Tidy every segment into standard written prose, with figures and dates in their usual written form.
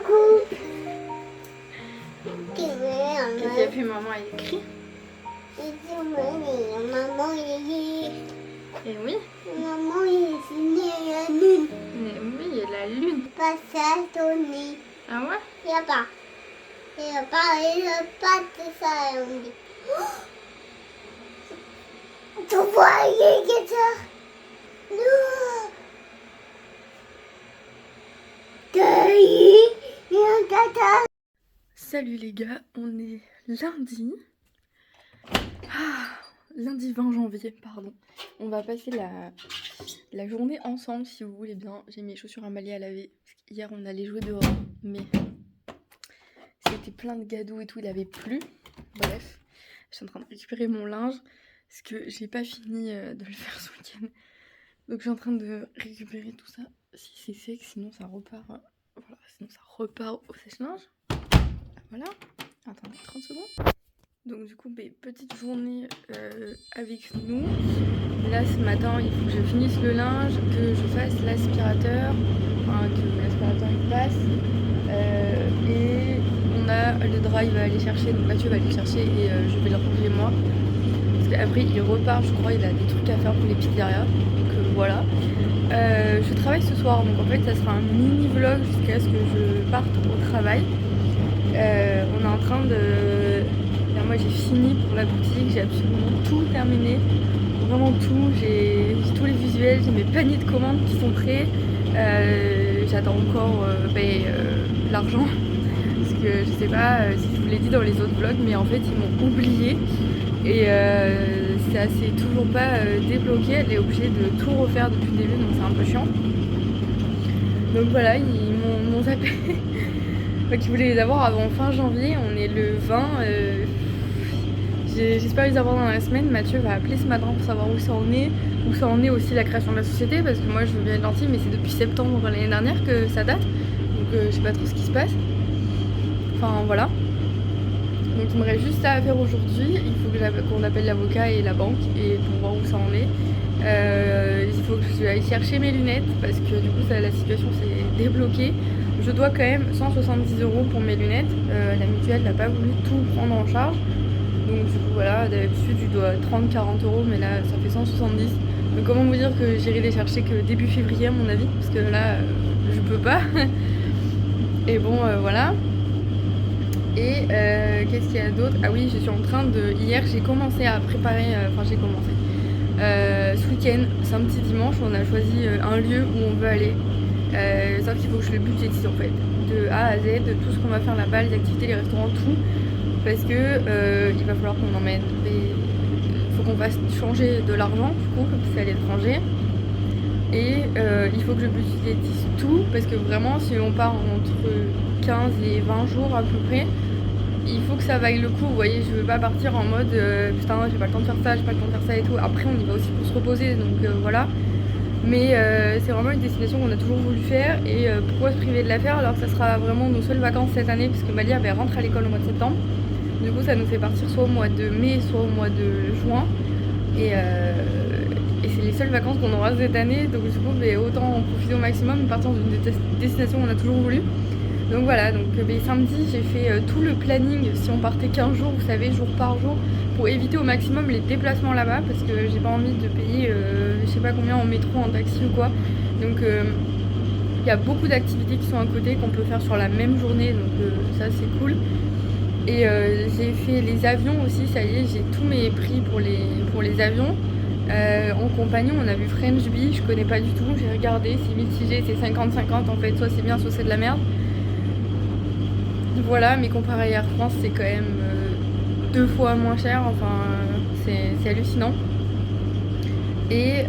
coucou. Qu'est-ce qu'il a fait maman, elle écrit. Maman, Et oui. maman, il est signé la lune. Mais oui, il y a la lune. Pas ça, Tony. Ah ouais? Il n'y a pas. Il n'y a pas de ça, on dit. Tu vois, il y a ça. Non. Il y a tata. Salut les gars, on est lundi. Lundi 20 janvier, pardon. On va passer la journée ensemble si vous voulez bien. J'ai mes chaussures Amalie à laver. Hier on allait jouer dehors, mais c'était plein de gadous et tout, il avait plu. Bref, je suis en train de récupérer mon linge parce que j'ai pas fini de le faire ce week-end. Donc je suis en train de récupérer tout ça. Si c'est sec, sinon ça repart. Voilà, sinon ça repart au sèche-linge. Voilà. Attendez 30 secondes. Donc du coup, petite journée avec nous. Là ce matin, il faut que je finisse le linge, que je fasse l'aspirateur, enfin que l'aspirateur il passe. Et on a le drive à aller chercher, donc Mathieu va aller chercher et je vais le ranger moi. Parce qu'après il repart, je crois, il a des trucs à faire pour les pizzerias. Donc voilà. Je travaille ce soir, donc en fait ça sera un mini vlog jusqu'à ce que je parte au travail. On est en train de... Là, moi j'ai fini pour la boutique, j'ai absolument tout terminé. Vraiment tout, j'ai tous les visuels, j'ai mes paniers de commandes qui sont prêts. J'attends encore l'argent. Parce que je sais pas si je vous l'ai dit dans les autres vlogs, mais en fait ils m'ont oublié. Et ça s'est toujours pas débloqué, elle est obligée de tout refaire depuis le début, donc c'est un peu chiant. Donc voilà, ils m'ont zappé. Donc ils voulaient les avoir avant fin janvier, on est le 20. J'espère les avoir dans la semaine. Mathieu va appeler ce matin pour savoir où ça en est aussi la création de la société, parce que moi je veux bien être gentille, mais c'est depuis septembre l'année dernière que ça date, donc je sais pas trop ce qui se passe. Enfin voilà. Donc il me reste juste ça à faire aujourd'hui. Il faut qu'on appelle l'avocat et la banque et pour voir où ça en est. Il faut que je aille chercher mes lunettes parce que du coup la situation s'est débloquée. Je dois quand même 170 € pour mes lunettes. La mutuelle n'a pas voulu tout prendre en charge. Donc du coup voilà, d'habitude je dois 30-40 €, mais là ça fait 170. Donc comment vous dire que j'irai les chercher que début février à mon avis, parce que là je peux pas. Et bon voilà. Et qu'est-ce qu'il y a d'autre? Ah oui, je suis en train de... Hier j'ai commencé à préparer, ce week-end, samedi, dimanche, on a choisi un lieu où on veut aller. Sauf qu'il faut que je le budgétise en fait, de A à Z, de tout ce qu'on va faire là-bas, les activités, les restaurants, tout. Parce que il va falloir qu'on emmène. Il faut qu'on fasse changer de l'argent du coup, comme c'est à l'étranger. Et il faut que je budgétise tout, parce que vraiment si on part entre 15 et 20 jours à peu près, il faut que ça vaille le coup. Vous voyez, je veux pas partir en mode putain j'ai pas le temps de faire ça, j'ai pas le temps de faire ça et tout. Après on y va aussi pour se reposer, donc voilà. Mais c'est vraiment une destination qu'on a toujours voulu faire, et pourquoi se priver de la faire alors que ça sera vraiment nos seules vacances cette année, puisque Malia rentre à l'école au mois de septembre. Du coup ça nous fait partir soit au mois de mai, soit au mois de juin. Et c'est les seules vacances qu'on aura cette année, donc du coup autant en profiter au maximum et partir dans une destination qu'on a toujours voulu. Donc voilà, donc samedi j'ai fait tout le planning si on partait 15 jours, vous savez, jour par jour, pour éviter au maximum les déplacements là-bas, parce que j'ai pas envie de payer je sais pas combien en métro, en taxi ou quoi. Donc il y a beaucoup d'activités qui sont à côté qu'on peut faire sur la même journée, donc ça c'est cool. Et j'ai fait les avions aussi, ça y est, j'ai tous mes prix pour les avions. En compagnie on a vu French Bee, je connais pas du tout, j'ai regardé, c'est mitigé, c'est 50-50 en fait, soit c'est bien soit c'est de la merde. Voilà, mais comparé à Air France c'est quand même 2 fois moins cher, enfin c'est hallucinant. Et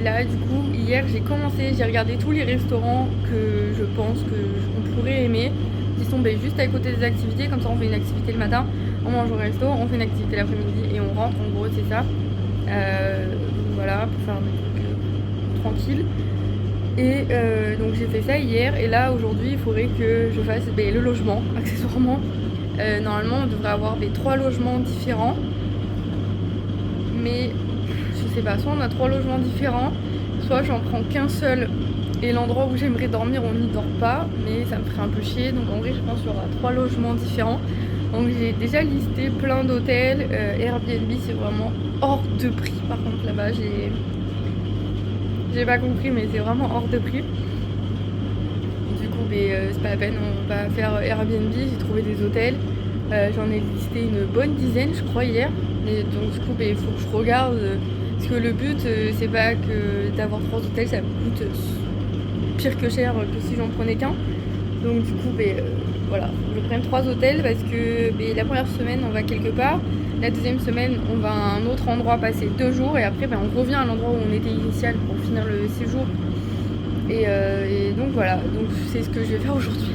là du coup hier j'ai regardé tous les restaurants que je pense qu'on pourrait aimer, qui sont juste à côté des activités, comme ça on fait une activité le matin, on mange au resto, on fait une activité l'après-midi et on rentre, en gros c'est ça. Voilà, pour faire des trucs tranquilles. Et donc j'ai fait ça hier, et là aujourd'hui il faudrait que je fasse le logement, accessoirement. Normalement on devrait avoir 3 logements différents, mais je sais pas, soit on a 3 logements différents, soit j'en prends qu'un seul Et l'endroit où j'aimerais dormir, on n'y dort pas, mais ça me ferait un peu chier. Donc en vrai, je pense qu'il y aura 3 logements différents. Donc j'ai déjà listé plein d'hôtels. Airbnb, c'est vraiment hors de prix. Par contre, là-bas, j'ai pas compris, mais c'est vraiment hors de prix. Du coup, c'est pas la peine, on va faire Airbnb. J'ai trouvé des hôtels. J'en ai listé une bonne dizaine, je crois, hier. Et donc, du coup, il faut que je regarde. Parce que le but, c'est pas que d'avoir 3 hôtels, ça me coûte pire que cher que si j'en prenais qu'un. Donc, du coup, voilà, je prends 3 hôtels parce que la première semaine, on va quelque part. La deuxième semaine, on va à un autre endroit passer 2 jours. Et après, on revient à l'endroit où on était initial pour finir le séjour. Et donc voilà, donc c'est ce que je vais faire aujourd'hui.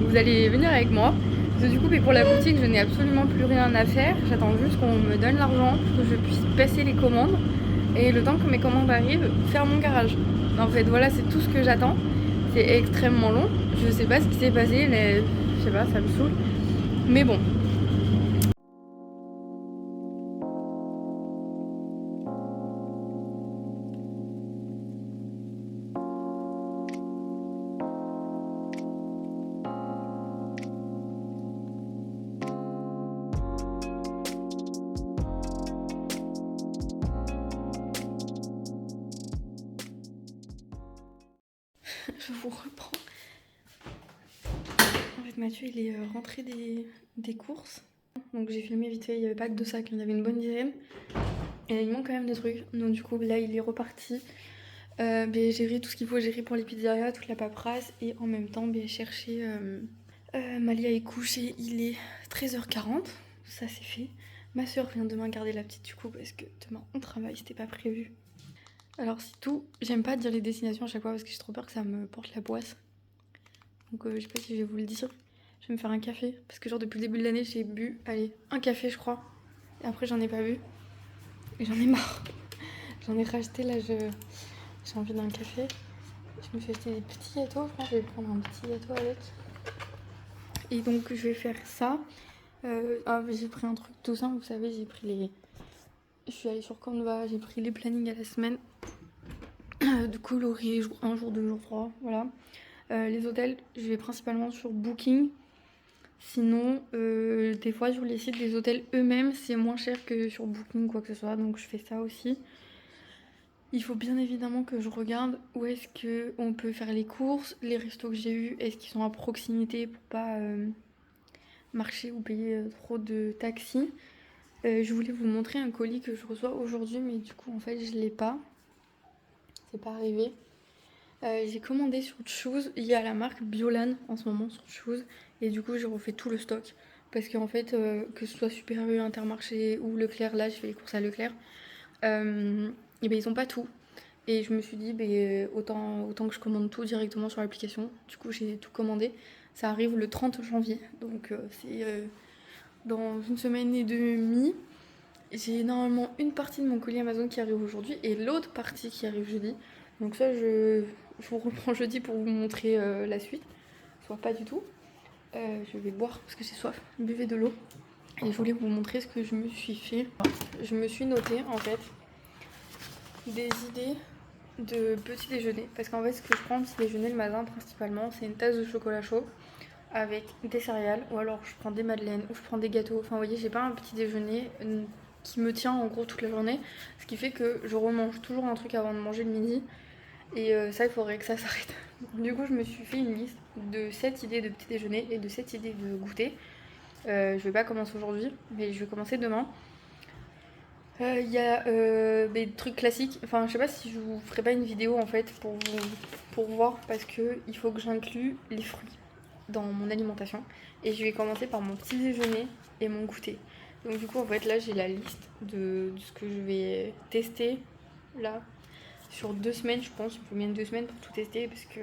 Vous allez venir avec moi. Parce que du coup, pour la boutique, je n'ai absolument plus rien à faire. J'attends juste qu'on me donne l'argent pour que je puisse passer les commandes. Et le temps que mes commandes arrivent, faire mon garage. En fait, voilà, c'est tout ce que j'attends. C'est extrêmement long. Je sais pas ce qui s'est passé, mais je sais pas, ça me saoule. Mais bon. Je vous reprends. En fait, Mathieu, il est rentré des courses. Donc j'ai filmé vite fait, il n'y avait pas que 2 sacs, il y en avait une bonne dizaine. Et il manque quand même des trucs. Donc du coup, là, il est reparti. Gérer tout ce qu'il faut gérer pour les pizzerias, toute la paperasse. Et en même temps, chercher... Malia est couchée, il est 13h40. Ça, c'est fait. Ma soeur vient demain garder la petite du coup parce que demain on travaille, c'était pas prévu. Alors c'est tout. J'aime pas dire les destinations à chaque fois parce que j'ai trop peur que ça me porte la poisse. Donc je sais pas si je vais vous le dire. Je vais me faire un café parce que genre depuis le début de l'année j'ai bu, allez, un café je crois. Et après j'en ai pas bu. Et j'en ai marre. J'en ai racheté là, j'ai envie d'un café. Je me suis acheté des petits gâteaux, je pense que je vais prendre un petit gâteau avec. Et donc je vais faire ça. J'ai pris un truc tout simple, vous savez, je suis allée sur Canva, j'ai pris les plannings à la semaine. De colorier, un jour, 2 jours, 3, voilà. Les hôtels, je vais principalement sur Booking. Sinon, des fois sur les sites des hôtels eux-mêmes, c'est moins cher que sur Booking, quoi que ce soit. Donc je fais ça aussi. Il faut bien évidemment que je regarde où est-ce qu'on peut faire les courses. Les restos que j'ai eus, est-ce qu'ils sont à proximité pour pas marcher ou payer trop de taxis. Je voulais vous montrer un colis que je reçois aujourd'hui, mais du coup en fait je l'ai pas. C'est pas arrivé. J'ai commandé sur Choose, il y a la marque Biolan en ce moment sur Choose, et du coup j'ai refait tout le stock. Parce qu'en fait, que ce soit Super U, Intermarché ou Leclerc, là je fais les courses à Leclerc, et ils ont pas tout. Et je me suis dit, autant que je commande tout directement sur l'application. Du coup j'ai tout commandé. Ça arrive le 30 janvier, donc c'est dans une semaine et demie. J'ai normalement une partie de mon colis Amazon qui arrive aujourd'hui et l'autre partie qui arrive jeudi. Donc ça, je vous reprends jeudi pour vous montrer la suite. Soit pas du tout. Je vais boire parce que j'ai soif. Buvez de l'eau. Et je voulais vous montrer ce que je me suis fait. Je me suis noté en fait des idées de petit déjeuner. Parce qu'en fait, ce que je prends petit déjeuner le matin principalement, c'est une tasse de chocolat chaud avec des céréales. Ou alors je prends des madeleines ou je prends des gâteaux. Enfin, vous voyez, j'ai pas un petit déjeuner qui me tient en gros toute la journée. Ce qui fait que je remange toujours un truc avant de manger le midi. Et ça, il faudrait que ça s'arrête. Du coup, je me suis fait une liste de 7 idées de petit déjeuner et de 7 idées de goûter. Je vais pas commencer aujourd'hui, mais je vais commencer demain. Il y a des trucs classiques. Enfin, je sais pas si je vous ferai pas une vidéo en fait pour voir parce que il faut que j'inclue les fruits dans mon alimentation. Et je vais commencer par mon petit déjeuner et mon goûter. Donc du coup, en fait, là, j'ai la liste de ce que je vais tester là sur 2 semaines, je pense. Il faut bien 2 semaines pour tout tester parce que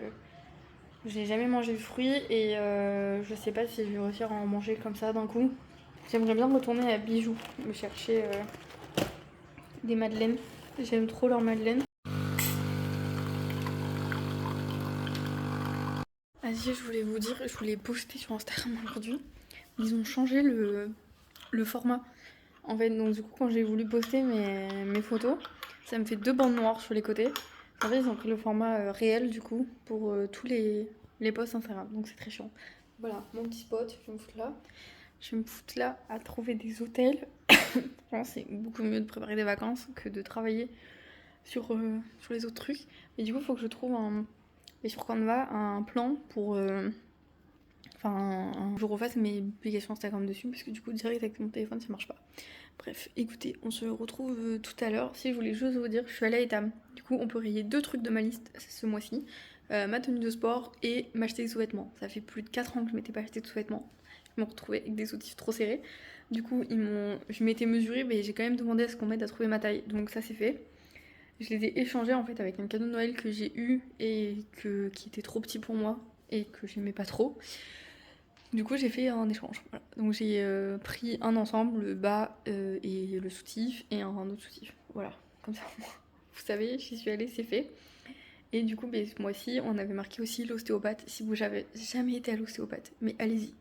j'ai jamais mangé de fruits et je sais pas si je vais réussir à en manger comme ça d'un coup. J'aimerais bien retourner à Bijoux, me chercher des madeleines. J'aime trop leurs madeleines. Je voulais vous dire, je voulais poster sur Instagram aujourd'hui. Ils ont changé le format. En fait, donc du coup, quand j'ai voulu poster mes photos, ça me fait 2 bandes noires sur les côtés. En fait, ils ont pris le format réel du coup pour tous les posts Instagram, donc c'est très chiant. Voilà, mon petit spot, je vais me foutre là. Je vais me foutre là à trouver des hôtels. Franchement, c'est beaucoup mieux de préparer des vacances que de travailler sur les autres trucs. Et du coup, il faut que je trouve et sur Canva un plan pour. Enfin, je refasse mes publications Instagram dessus, parce que du coup, direct avec mon téléphone, ça marche pas. Bref, écoutez, on se retrouve tout à l'heure. Si je voulais juste vous dire, je suis allée à Etam. Du coup, on peut rayer 2 trucs de ma liste ce mois-ci. Ma tenue de sport et m'acheter des sous-vêtements. Ça fait plus de 4 ans que je m'étais pas acheté de sous-vêtements. Je me retrouvais avec des soutifs trop serrés. Du coup, je m'étais mesurée, mais j'ai quand même demandé à ce qu'on m'aide à trouver ma taille. Donc ça, c'est fait. Je les ai échangés en fait avec un cadeau de Noël que j'ai eu et qui était trop petit pour moi et que j'aimais pas trop. Du coup, j'ai fait un échange. Voilà. Donc, j'ai pris un ensemble, le bas et le soutif, et un autre soutif. Voilà, comme ça, vous savez, j'y suis allée, c'est fait. Et du coup, ce mois-ci, on avait marqué aussi l'ostéopathe. Si vous n'avez jamais été à l'ostéopathe, mais allez-y.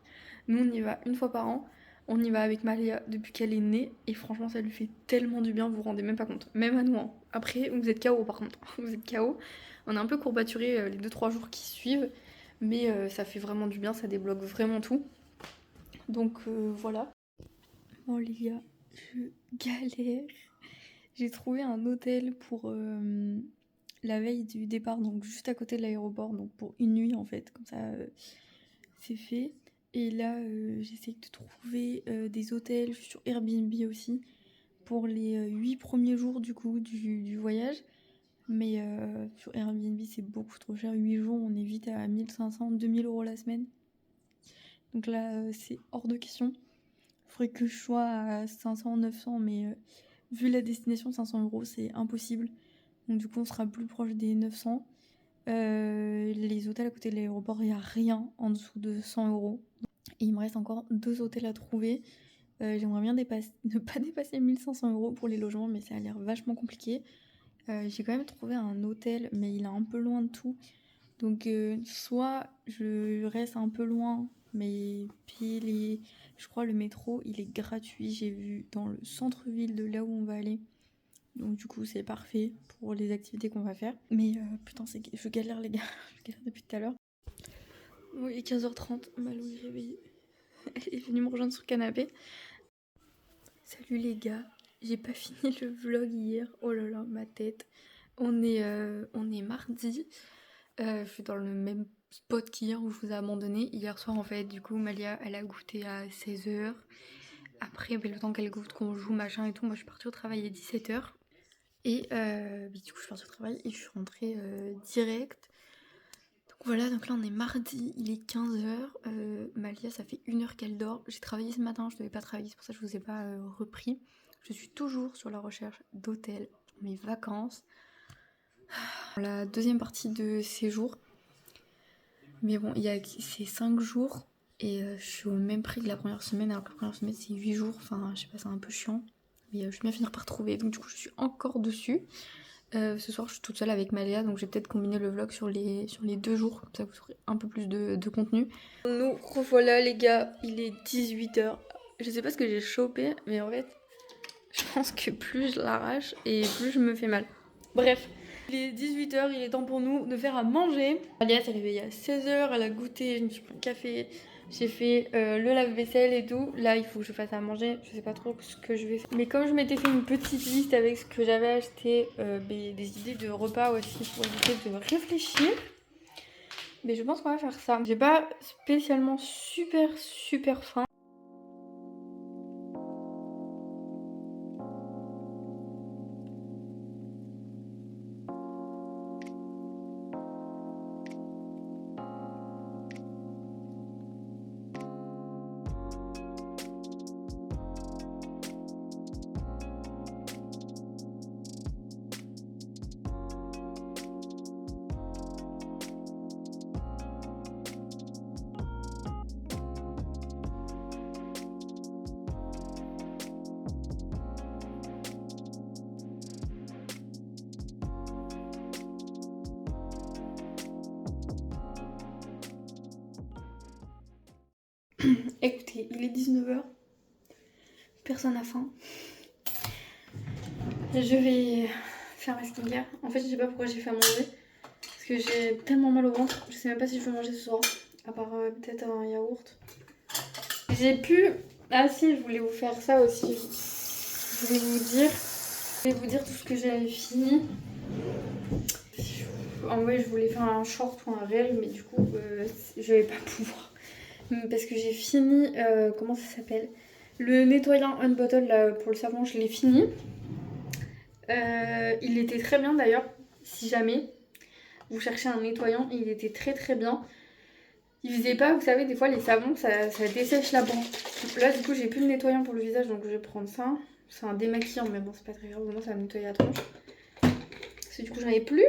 Nous, on y va une fois par an. On y va avec Malia depuis qu'elle est née. Et franchement, ça lui fait tellement du bien, vous vous rendez même pas compte. Même à nous. Hein. Après, vous êtes KO par contre. Vous êtes KO. On est un peu courbaturé les 2-3 jours qui suivent. Mais ça fait vraiment du bien, ça débloque vraiment tout. Donc voilà. Bon les gars, je galère. J'ai trouvé un hôtel pour la veille du départ, donc juste à côté de l'aéroport, donc pour une nuit en fait, comme ça c'est fait. Et là j'essaie de trouver des hôtels sur Airbnb aussi pour les 8 premiers jours du coup du voyage. Mais sur Airbnb c'est beaucoup trop cher, 8 jours on est vite à 1500-2000 € la semaine. Donc là c'est hors de question. Il faudrait que je sois à 500, 900, mais vu la destination, 500 € c'est impossible. Donc du coup, on sera plus proche des 900. Les hôtels à côté de l'aéroport, il n'y a rien en dessous de 100 €. Et il me reste encore 2 hôtels à trouver. J'aimerais bien ne pas dépasser 1500 € pour les logements, mais ça a l'air vachement compliqué. J'ai quand même trouvé un hôtel, mais il est un peu loin de tout. Donc soit je reste un peu loin, mais puis je crois le métro il est gratuit, j'ai vu dans le centre-ville de là où on va aller. Donc du coup c'est parfait pour les activités qu'on va faire. Mais putain je galère les gars, je galère depuis tout à l'heure. Oui, 15h30, Malou est réveillée. Elle est venue me rejoindre sur le canapé. Salut les gars, j'ai pas fini le vlog hier, oh là là ma tête. On est mardi. Je suis dans le même spot qu'hier où je vous ai abandonné. Hier soir, en fait, du coup, Malia, elle a goûté à 16h. Après, le temps qu'elle goûte, qu'on joue, machin et tout, moi, je suis partie au travail à 17h. Et du coup, je suis partie au travail et je suis rentrée direct. Donc voilà, donc là, on est mardi, il est 15h. Malia, ça fait 1 heure qu'elle dort. J'ai travaillé ce matin, je devais pas travailler, c'est pour ça que je vous ai pas repris. Je suis toujours sur la recherche d'hôtel pour mes vacances. La deuxième partie de séjour. Mais bon, c'est 5 jours et je suis au même prix que la première semaine, alors que la première semaine c'est 8 jours. Enfin, je sais pas, c'est un peu chiant. Mais je vais bien finir par trouver. Donc, du coup, je suis encore dessus. Ce soir, je suis toute seule avec Maléa, donc j'ai peut-être combiné le vlog sur les 2 jours. Comme ça, vous aurez un peu plus de contenu. Nous revoilà, les gars. Il est 18h. Je sais pas ce que j'ai chopé, mais en fait, je pense que plus je l'arrache et plus je me fais mal. Bref. Il est 18h, il est temps pour nous de faire à manger. Alias, elle est réveillée à 16h, elle a goûté, je me suis pris un café, j'ai fait le lave-vaisselle et tout. Là, il faut que je fasse à manger, je sais pas trop ce que je vais faire. Mais comme je m'étais fait une petite liste avec ce que j'avais acheté, des idées de repas aussi pour éviter de réfléchir, mais je pense qu'on va faire ça. J'ai pas spécialement super faim. Écoutez, il est 19h, personne n'a faim. Je vais faire ma skincare. En fait, je sais pas pourquoi j'ai fait à manger. Parce que j'ai tellement mal au ventre. Je sais même pas si je vais manger ce soir. À part peut-être un yaourt. J'ai pu... Ah si, je voulais vous faire ça aussi. Je voulais vous dire tout ce que j'avais fini. En vrai, je voulais faire un short ou un réel, mais du coup, je vais pas pouvoir. Parce que j'ai fini... comment ça s'appelle? Le nettoyant Unbottle là, pour le savon, je l'ai fini. Il était très bien d'ailleurs, si jamais vous cherchez un nettoyant, il était très très bien. Il faisait pas, vous savez, des fois les savons ça dessèche la peau. Là du coup j'ai plus de nettoyant pour le visage donc je vais prendre ça. C'est un démaquillant mais bon c'est pas très grave, au moins ça va me nettoyer la tronche. Parce que du coup j'en ai plus.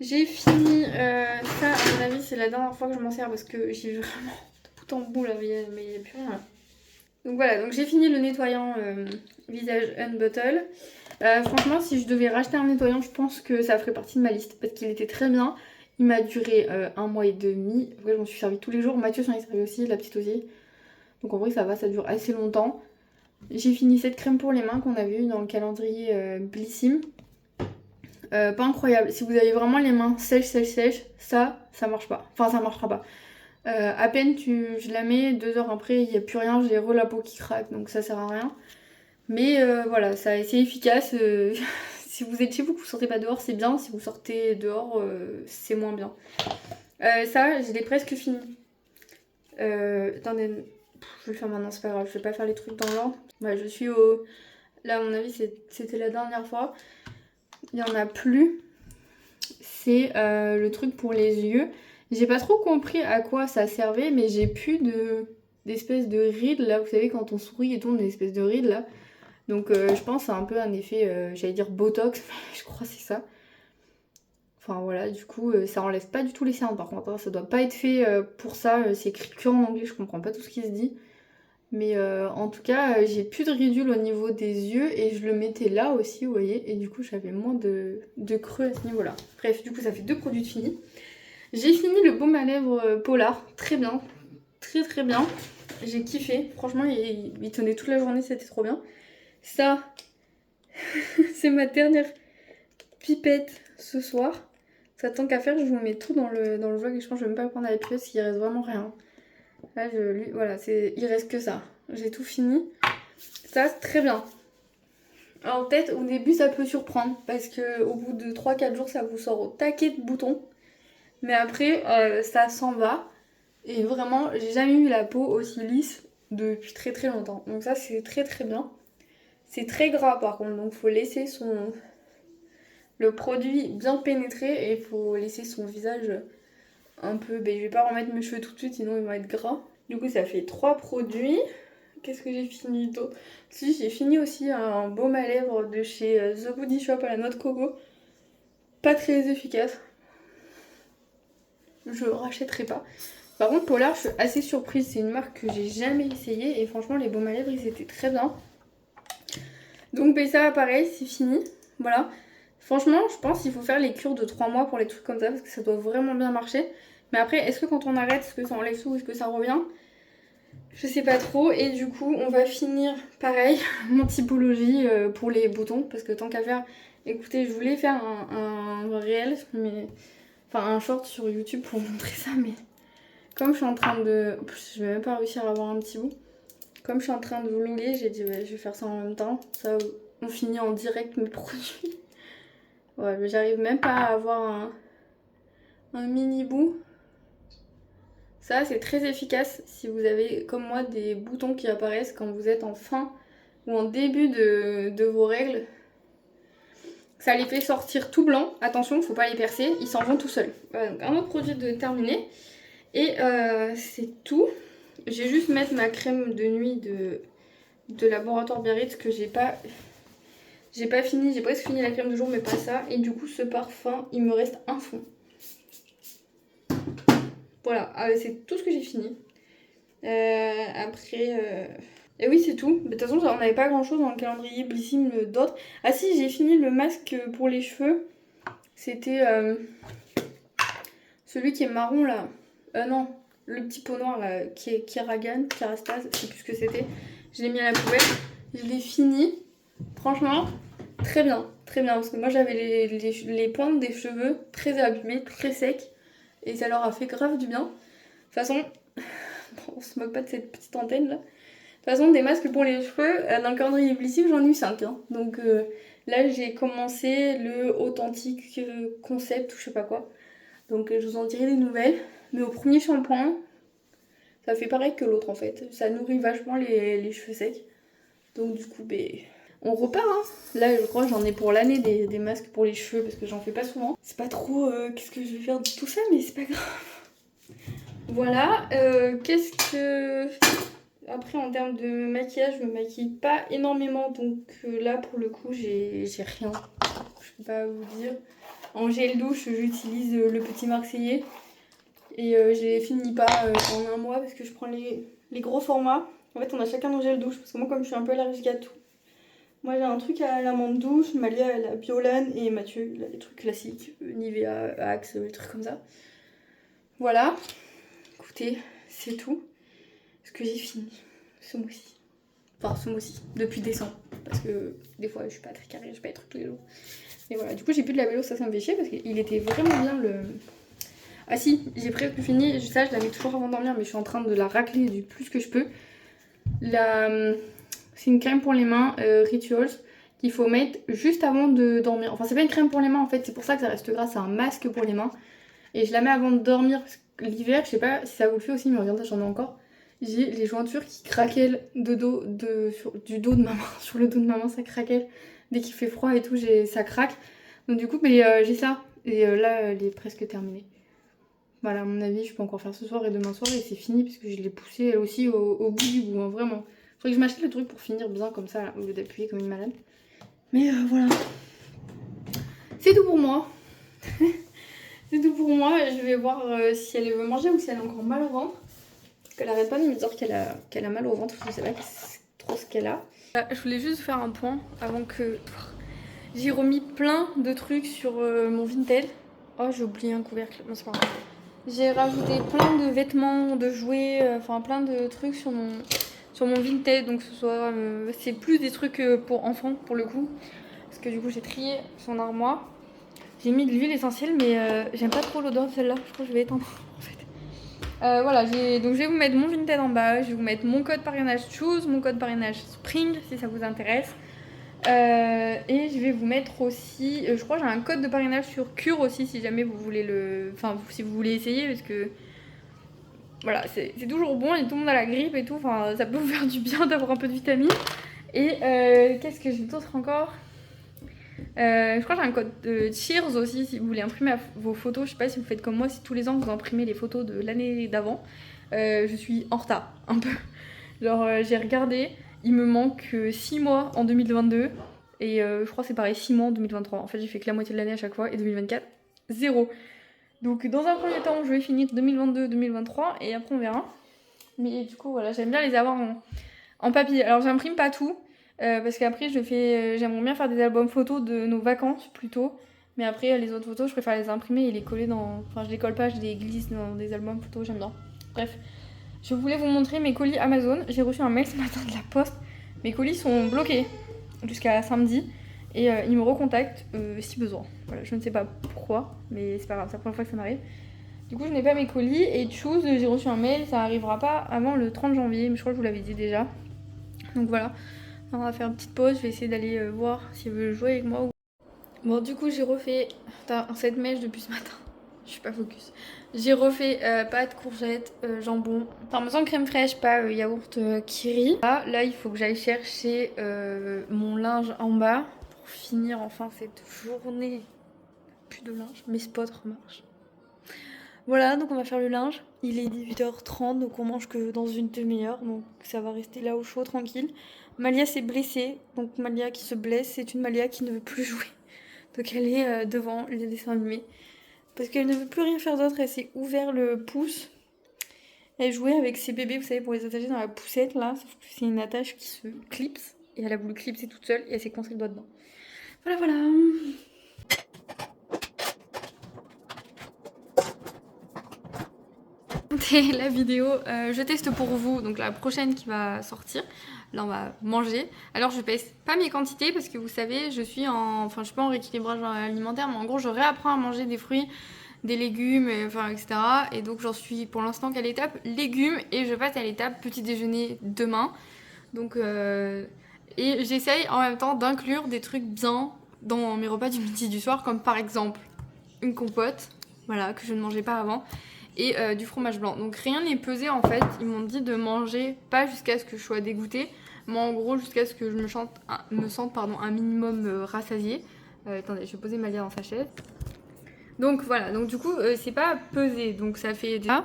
J'ai fini ça, à mon avis c'est la dernière fois que je m'en sers parce que j'ai vraiment de bout en bout là, mais il n'y a plus rien là. Donc voilà, donc j'ai fini le nettoyant visage Unbottle. Franchement, si je devais racheter un nettoyant, je pense que ça ferait partie de ma liste parce qu'il était très bien. Il m'a duré 1 mois et demi. Après, je m'en suis servi tous les jours. Mathieu s'en est servi aussi, la petite aussi. Donc en vrai, ça va, ça dure assez longtemps. J'ai fini cette crème pour les mains qu'on avait eu dans le calendrier Blissim. Pas incroyable. Si vous avez vraiment les mains sèches, ça marche pas. Enfin, ça marchera pas. À peine je la mets, 2 heures après, il n'y a plus rien. J'ai la peau qui craque, donc ça sert à rien. Mais voilà, c'est efficace. Si vous êtes chez vous, que vous sortez pas dehors, c'est bien. Si vous sortez dehors, c'est moins bien. Ça, je l'ai presque fini. Attendez, je vais le faire maintenant, c'est pas grave. Je vais pas faire les trucs dans l'ordre. Ouais, je suis au... Là, à mon avis, c'était la dernière fois. Il y en a plus. C'est le truc pour les yeux. J'ai pas trop compris à quoi ça servait, mais j'ai plus d'espèces de rides. Là, vous savez, quand on sourit et tout, on a des espèces de rides là. Donc je pense que c'est un peu un effet, j'allais dire botox, mais je crois que c'est ça. Enfin voilà, du coup ça enlève pas du tout les cernes par contre, hein. Ça doit pas être fait pour ça, c'est écrit que en anglais, je comprends pas tout ce qui se dit. Mais en tout cas, j'ai plus de ridule au niveau des yeux et je le mettais là aussi, vous voyez, et du coup j'avais moins de creux à ce niveau-là. Bref, du coup ça fait 2 produits de fini. J'ai fini le baume à lèvres Polar, très bien, très très bien. J'ai kiffé, franchement il tenait toute la journée, c'était trop bien. Ça, c'est ma dernière pipette ce soir. Ça tant qu'à faire, je vous mets tout dans le vlog et je pense que je vais même pas le prendre à la pipette parce qu'il reste vraiment rien. Là, voilà, il reste que ça. J'ai tout fini. Ça, c'est très bien. Alors peut-être au début ça peut surprendre parce que au bout de 3-4 jours ça vous sort au taquet de boutons. Mais après ça s'en va. Et vraiment, j'ai jamais eu la peau aussi lisse depuis très très longtemps. Donc ça c'est très très bien. C'est très gras par contre, donc faut laisser le produit bien pénétrer et il faut laisser son visage un peu... Ben, je vais pas remettre mes cheveux tout de suite sinon ils vont être gras. Du coup ça fait 3 produits. Qu'est-ce que j'ai fini d'autre? Si, j'ai fini aussi un baume à lèvres de chez The Body Shop à la noix de coco. Pas très efficace. Je rachèterai pas. Par contre Polar, je suis assez surprise. C'est une marque que j'ai jamais essayé et franchement les baumes à lèvres ils étaient très bien. Donc ben, ça pareil, c'est fini. Voilà. Franchement, je pense qu'il faut faire les cures de 3 mois pour les trucs comme ça parce que ça doit vraiment bien marcher. Mais après, est-ce que quand on arrête, est-ce que ça enlève tout ou est-ce que ça revient? Je sais pas trop. Et du coup, on va finir pareil, mon typologie pour les boutons. Parce que tant qu'à faire, écoutez, je voulais faire un réel, mais... Enfin un short sur YouTube pour montrer ça. Mais comme je suis en train de... Je vais même pas réussir à avoir un petit bout. Comme je suis en train de vlogger, j'ai dit ouais, je vais faire ça en même temps. Ça, on finit en direct mes produits. Ouais, mais j'arrive même pas à avoir un mini bout. Ça, c'est très efficace si vous avez, comme moi, des boutons qui apparaissent quand vous êtes en fin ou en début de vos règles. Ça les fait sortir tout blanc. Attention, faut pas les percer, ils s'en vont tout seuls. Voilà, donc un autre produit de terminé. Et c'est tout. Je vais juste mettre ma crème de nuit de Laboratoire Biarritz que j'ai pas fini. J'ai presque fini la crème de jour mais pas ça. Et du coup ce parfum il me reste un fond. Voilà, c'est tout ce que j'ai fini. Après... Et oui c'est tout. De toute façon on n'avait pas grand chose dans le calendrier Blissim d'autres. Ah si, j'ai fini le masque pour les cheveux. C'était celui qui est marron là. Non, le petit pot noir là, qui est Kerastase, je sais plus ce que c'était. Je l'ai mis à la poubelle. Je l'ai fini. Franchement, très bien, parce que moi j'avais les pointes des cheveux très abîmées, très secs, et ça leur a fait grave du bien. De toute façon, on se moque pas de cette petite antenne là. De toute façon, des masques pour les cheveux, dans le calendrier Blissy, j'en ai eu 5. Hein. Donc là, j'ai commencé le authentique concept ou je sais pas quoi. Donc je vous en dirai des nouvelles. Mais au premier shampoing, ça fait pareil que l'autre en fait. Ça nourrit vachement les cheveux secs. Donc du coup, on repart. Hein. Là, je crois que j'en ai pour l'année des masques pour les cheveux parce que j'en fais pas souvent. C'est pas trop qu'est-ce que je vais faire de tout ça, mais c'est pas grave. Voilà. Qu'est-ce que... Après, en termes de maquillage, je me maquille pas énormément. Donc là, pour le coup, j'ai rien. Je peux pas vous dire. En gel douche, j'utilise le petit Marseillais. Et je les finis pas en un mois parce que je prends les gros formats. En fait, on a chacun nos gels douche. Parce que moi, comme je suis un peu allergique à tout, moi j'ai un truc à l'amande douce, Malia elle a Biolane et Mathieu il a des trucs classiques, Nivea, Axe, des trucs comme ça. Voilà. Écoutez, c'est tout. Ce que j'ai fini ce mois-ci. Enfin, ce mois-ci, depuis décembre. Parce que des fois, je suis pas très carrée, je vais pas être tous les jours. Mais voilà, du coup, j'ai plus de labello, ça me fait chier parce qu'il était vraiment bien le. Ah si, j'ai presque fini. Ça, je la mets toujours avant de dormir, mais je suis en train de la racler du plus que je peux. C'est une crème pour les mains, Rituals, qu'il faut mettre juste avant de dormir. Enfin, c'est pas une crème pour les mains en fait, c'est pour ça que ça reste gras, c'est un masque pour les mains. Et je la mets avant de dormir parce que l'hiver, je sais pas si ça vous le fait aussi, mais regarde, j'en ai encore. J'ai les jointures qui craquellent du dos de ma main, sur le dos de ma main, ça craquelle. Dès qu'il fait froid et tout, ça craque. Donc du coup, j'ai ça. Et là, elle est presque terminée. Voilà, à mon avis, je peux encore faire ce soir et demain soir et c'est fini parce que je l'ai poussée elle aussi au bout du bout, hein, vraiment. Faudrait que je m'achète le truc pour finir bien comme ça, là, au lieu d'appuyer comme une malade. Mais voilà. C'est tout pour moi. C'est tout pour moi. Je vais voir si elle veut manger ou si elle a encore mal au ventre. Parce qu'elle arrête pas de me dire qu'elle a mal au ventre. Je sais pas trop ce qu'elle a. Je voulais juste faire un point avant que... J'ai remis plein de trucs sur mon Vinted. Oh, j'ai oublié un couvercle. Non, c'est pas grave. J'ai rajouté plein de vêtements, de jouets, enfin plein de trucs sur mon Vinted. Donc ce soit, c'est plus des trucs pour enfants pour le coup. Parce que du coup j'ai trié son armoire. J'ai mis de l'huile essentielle mais j'aime pas trop l'odeur de celle-là. Je crois que je vais éteindre en fait. Voilà, donc je vais vous mettre mon Vinted en bas. Je vais vous mettre mon code parrainage Choose, mon code parrainage Spring si ça vous intéresse. Et je vais vous mettre aussi, je crois que j'ai un code de parrainage sur Cure aussi si jamais vous voulez enfin si vous voulez essayer parce que voilà c'est toujours bon et tout le monde a la grippe et tout, enfin ça peut vous faire du bien d'avoir un peu de vitamines. Et qu'est-ce que j'ai d'autre encore, je crois que j'ai un code de Cheers aussi si vous voulez imprimer vos photos. Je sais pas si vous faites comme moi, si tous les ans vous imprimez les photos de l'année d'avant. Je suis en retard un peu. Genre j'ai regardé, il me manque 6 mois en 2022 et je crois que c'est pareil 6 mois en 2023. En fait j'ai fait que la moitié de l'année à chaque fois et 2024 0. Donc dans un premier temps je vais finir 2022-2023 et après on verra. Mais du coup voilà, j'aime bien les avoir en papier. Alors j'imprime pas tout parce qu'après j'aimerais bien faire des albums photos de nos vacances plutôt. Mais après les autres photos je préfère les imprimer et les coller dans... Enfin je les colle pas, je les glisse dans des albums photos, j'aime bien. Bref. Je voulais vous montrer mes colis Amazon. J'ai reçu un mail ce matin de la poste. Mes colis sont bloqués jusqu'à samedi. Et ils me recontactent si besoin. Voilà, je ne sais pas pourquoi, mais c'est pas grave, c'est la première fois que ça m'arrive. Du coup, je n'ai pas mes colis. Et Choose, j'ai reçu un mail, ça arrivera pas avant le 30 janvier. Mais je crois que je vous l'avais dit déjà. Donc voilà, on va faire une petite pause. Je vais essayer d'aller voir s'ils veulent jouer avec moi. Bon, du coup, j'ai refait cette mèche depuis ce matin. Je suis pas focus. J'ai refait pâtes, courgettes, jambon, parmesan crème fraîche, pas yaourt Kiri. Là, il faut que j'aille chercher mon linge en bas pour finir enfin cette journée. Plus de linge, mes spots remarchent. Voilà, donc on va faire le linge. Il est 18h30, donc on mange que dans une demi-heure, donc ça va rester là au chaud, tranquille. Malia s'est blessée, donc Malia qui se blesse, c'est une Malia qui ne veut plus jouer. Donc elle est devant les dessins animés. Parce qu'elle ne veut plus rien faire d'autre, elle s'est ouvert le pouce. Elle jouait avec ses bébés, vous savez, pour les attacher dans la poussette là. Sauf que c'est une attache qui se clipse. Et elle a voulu clipser toute seule et elle s'est coincée le doigt dedans. Voilà, voilà. après la vidéo, je teste pour vous, donc la prochaine qui va sortir. Là, on va manger. Alors, je pèse pas mes quantités parce que vous savez, je suis pas en rééquilibrage alimentaire, mais en gros, je réapprends à manger des fruits, des légumes, etc. Et donc, j'en suis pour l'instant qu'à l'étape légumes et je passe à l'étape petit déjeuner demain. Donc, et j'essaye en même temps d'inclure des trucs bien dans mes repas du midi du soir, comme par exemple une compote, voilà, que je ne mangeais pas avant, et du fromage blanc. Donc rien n'est pesé en fait. Ils m'ont dit de manger pas jusqu'à ce que je sois dégoûtée, mais en gros jusqu'à ce que je me sente un minimum rassasiée. Attendez, je vais poser Malia dans sa chaise. Donc voilà, donc du coup c'est pas pesé, donc ça fait déjà...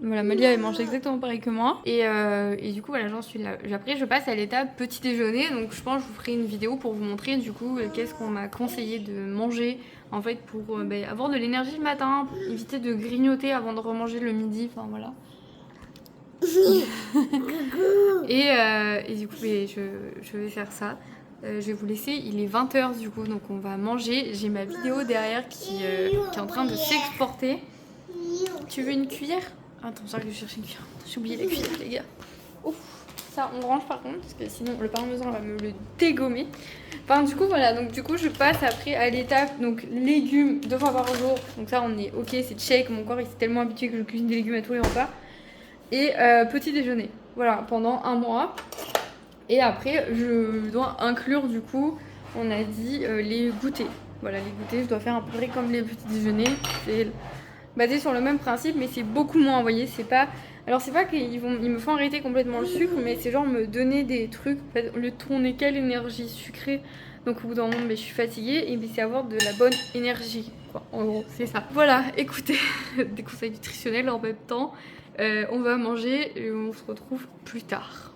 Voilà, Malia elle mange exactement pareil que moi. Et du coup voilà, j'en suis là. Après je passe à l'étape petit déjeuner, donc je pense que je vous ferai une vidéo pour vous montrer du coup qu'est-ce qu'on m'a conseillé de manger en fait pour avoir de l'énergie le matin, pour éviter de grignoter avant de remanger le midi, enfin voilà. et du coup je vais faire ça. Je vais vous laisser, il est 20h du coup, donc on va manger. J'ai ma vidéo derrière qui est en train de s'exporter. Tu veux une cuillère? Attends, j'arrive de chercher une cuillère. J'ai oublié la cuillère, les gars. Ouf, ça on range par contre, parce que sinon le parmesan va me le dégommer. Enfin, du coup, voilà, donc du coup, je passe après à l'étape donc légumes 2 fois par jour. Donc, ça, on est ok, c'est check. Mon corps il s'est tellement habitué que je cuisine des légumes à tous les repas. Et petit déjeuner, voilà, pendant un mois. Et après, je dois inclure du coup, on a dit les goûters. Voilà, les goûters, je dois faire un peu comme les petits déjeuners. C'est basé sur le même principe, mais c'est beaucoup moins, vous voyez, c'est pas... Alors c'est pas qu'ils me font arrêter complètement le sucre, mais c'est genre me donner des trucs, en fait, le tourner quelle énergie sucrée. Donc au bout d'un moment, je suis fatiguée, et c'est avoir de la bonne énergie, quoi. En gros, c'est ça. Voilà, écoutez, des conseils nutritionnels en même temps. On va manger et on se retrouve plus tard.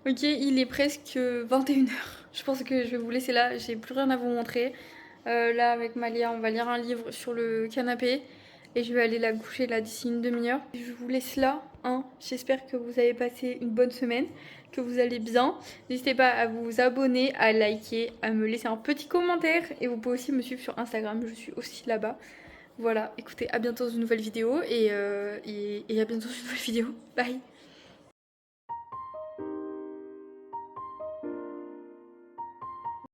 Ok, il est presque 21h. Je pense que je vais vous laisser là, j'ai plus rien à vous montrer. Là, avec Malia, on va lire un livre sur le canapé. Et je vais aller la coucher là d'ici une demi-heure. Je vous laisse là. Hein. J'espère que vous avez passé une bonne semaine, que vous allez bien. N'hésitez pas à vous abonner, à liker, à me laisser un petit commentaire. Et vous pouvez aussi me suivre sur Instagram, je suis aussi là-bas. Voilà, écoutez, à bientôt dans une nouvelle vidéo. Et à bientôt dans une nouvelle vidéo. Bye!